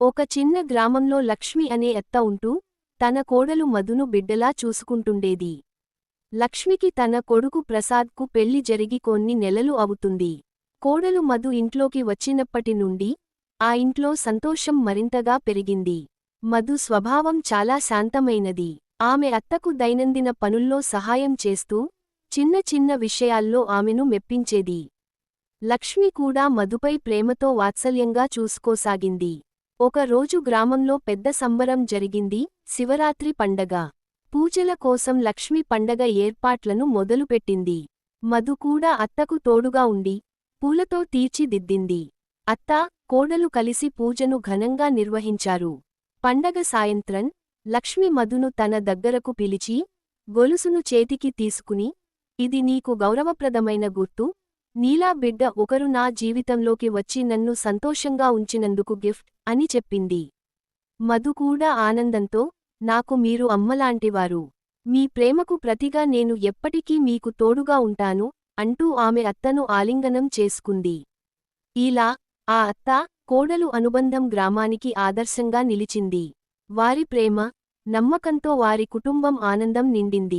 ఒక చిన్న గ్రామంలో లక్ష్మి అనే అత్త ఉంటూ తన కోడలు మధును బిడ్డలా చూసుకుంటుండేది. లక్ష్మికి తన కొడుకు ప్రసాద్కు పెళ్లి జరిగి కొన్ని నెలలు అవుతుంది. కోడలు మధు ఇంట్లోకి వచ్చినప్పటి నుండి ఆ ఇంట్లో సంతోషం మరింతగా పెరిగింది. మధు స్వభావం చాలా శాంతమైనది. ఆమె అత్తకు దైనందిన పనుల్లో సహాయం చేస్తూ చిన్న చిన్న విషయాల్లో ఆమెను మెప్పించేది. లక్ష్మి కూడా మధుపై ప్రేమతో వాత్సల్యంగా చూసుకోసాగింది. ఒక రోజు గ్రామంలో పెద్ద సంబరం జరిగింది, శివరాత్రి పండగ. పూజల కోసం లక్ష్మి పండగ ఏర్పాట్లను మొదలుపెట్టింది. మధు కూడా అత్తకు తోడుగా ఉండి పూలతో తీర్చిదిద్దింది. అత్త, కోడలు కలిసి పూజను ఘనంగా నిర్వహించారు. పండగ సాయంత్రం లక్ష్మి మధును తన దగ్గరకు పిలిచి గొలుసును చేతికి తీసుకుని, ఇది నీకు గౌరవప్రదమైన గుర్తు, నీలా బిడ్డ ఒకరు నా జీవితంలోకి వచ్చి నన్ను సంతోషంగా ఉంచినందుకు గిఫ్ట్ అని చెప్పింది. మధు కూడా ఆనందంతో, నాకు మీరు అమ్మలాంటివారు. మీ ప్రేమకు ప్రతిగా నేను ఎప్పటికీ మీకు తోడుగా ఉంటాను అంటూ ఆమె అత్తను ఆలింగనం చేసుకుంది. ఇలా ఆ అత్త, కోడలు అనుబంధం గ్రామానికి ఆదర్శంగా నిలిచింది. వారి ప్రేమ, నమ్మకంతో వారి కుటుంబం ఆనందం నిండింది.